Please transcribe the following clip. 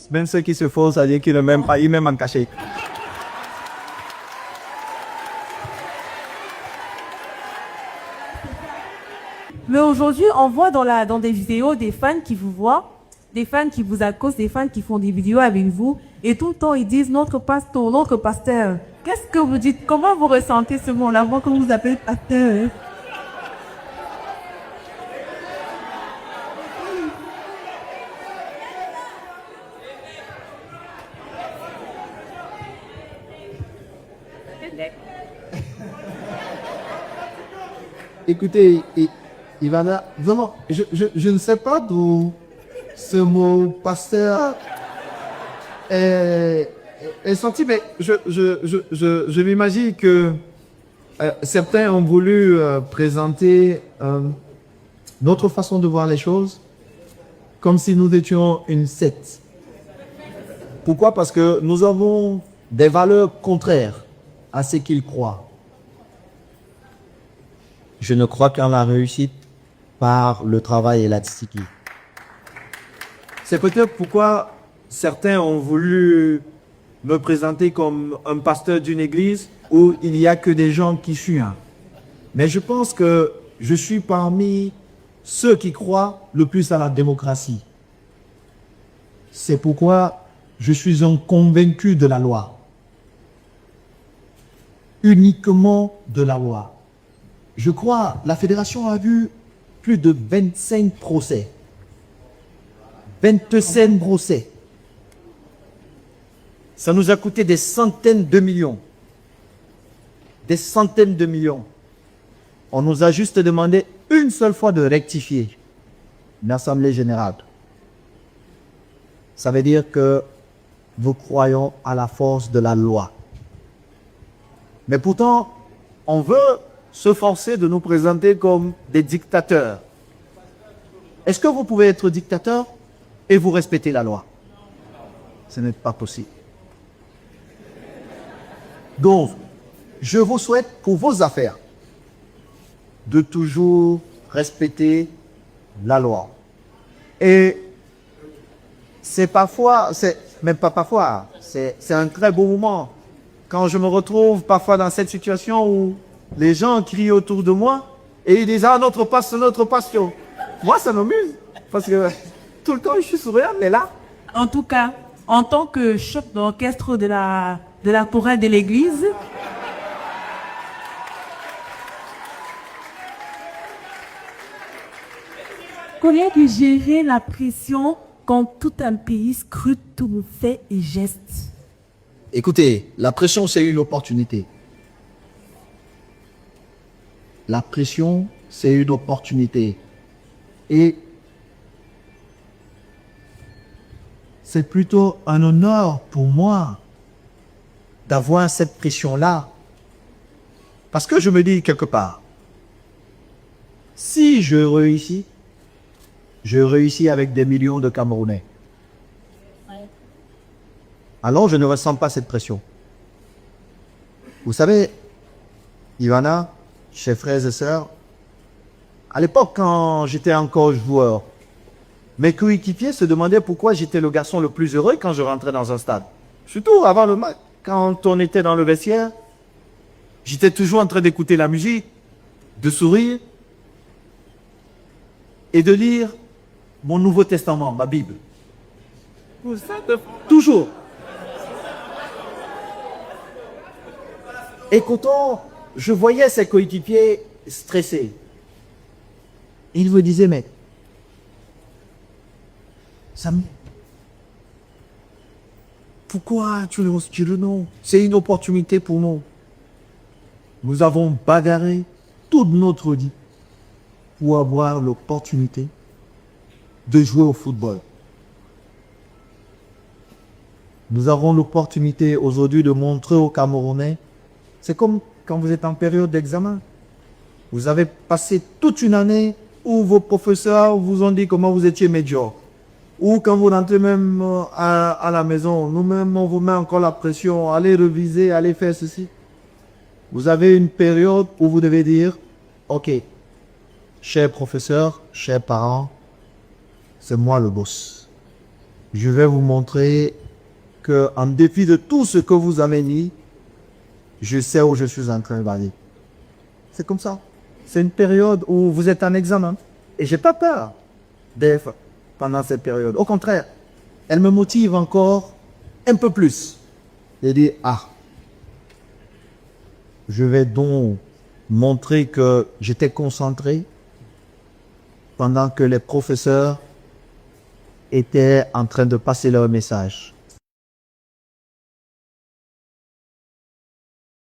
Même ceux qui se font, ça veut dire qu'ils ne m'aiment pas, ils m'aiment en cachet. Mais aujourd'hui, on voit dans des vidéos des fans qui vous voient, des fans qui vous accostent, des fans qui font des vidéos avec vous, et tout le temps ils disent notre pasteur. Qu'est-ce que vous dites? Comment vous ressentez ce mot-là, moi qu'on vous appelle pasteur? Écoutez, Ivana, vraiment, je ne sais pas d'où ce mot pasteur est sorti, mais je m'imagine que certains ont voulu présenter notre façon de voir les choses comme si nous étions une secte. Pourquoi? Parce que nous avons des valeurs contraires à ce qu'ils croient. Je ne crois qu'en la réussite par le travail et la discipline. C'est peut-être pourquoi certains ont voulu me présenter comme un pasteur d'une église où il n'y a que des gens qui fuient. Mais je pense que je suis parmi ceux qui croient le plus à la démocratie. C'est pourquoi je suis un convaincu de la loi. Uniquement de la loi. Je crois, la fédération a vu plus de 25 procès. 25 procès. Ça nous a coûté des centaines de millions. Des centaines de millions. On nous a juste demandé une seule fois de rectifier une assemblée générale. Ça veut dire que nous croyons à la force de la loi. Mais pourtant, on veut se forcer de nous présenter comme des dictateurs. Est-ce que vous pouvez être dictateur et vous respecter la loi? Ce n'est pas possible. Donc, je vous souhaite pour vos affaires de toujours respecter la loi. Et c'est parfois, c'est même pas parfois, c'est un très beau moment quand je me retrouve parfois dans cette situation où les gens crient autour de moi et ils disent « Ah, notre passion ». Moi, ça m'amuse parce que tout le temps, je suis souriant, mais là... En tout cas, en tant que chef d'orchestre de la chorale de l'église, comment tu gérer la pression quand tout un pays scrute tous vos faits et gestes? Écoutez, la pression, c'est une opportunité. La pression, c'est une opportunité. Et c'est plutôt un honneur pour moi d'avoir cette pression-là. Parce que je me dis quelque part, si je réussis avec des millions de Camerounais. Alors je ne ressens pas cette pression. Vous savez, Ivana, chers frères et sœurs, à l'époque quand j'étais encore joueur, mes coéquipiers se demandaient pourquoi j'étais le garçon le plus heureux quand je rentrais dans un stade. Surtout avant le match, quand on était dans le vestiaire, j'étais toujours en train d'écouter la musique, de sourire et de lire mon Nouveau Testament, ma Bible. Toujours. Et quand je voyais ses coéquipiers stressés, il me disait, mais pourquoi tu le non? C'est une opportunité pour nous. Nous avons bagarré toute notre vie pour avoir l'opportunité de jouer au football. Nous avons l'opportunité aujourd'hui de montrer aux Camerounais. C'est comme quand vous êtes en période d'examen. Vous avez passé toute une année où vos professeurs vous ont dit comment vous étiez médiocre. Ou quand vous rentrez même à la maison, nous-mêmes on vous met encore la pression, allez réviser, allez faire ceci. Vous avez une période où vous devez dire, ok, chers professeurs, chers parents, c'est moi le boss. je vais vous montrer que, en dépit de tout ce que vous avez dit, je sais où je suis en train d'aller. C'est comme ça. C'est une période où vous êtes en examen. Et j'ai pas peur d'être pendant cette période. Au contraire, elle me motive encore un peu plus. J'ai dit, je vais donc montrer que j'étais concentré pendant que les professeurs étaient en train de passer leur message.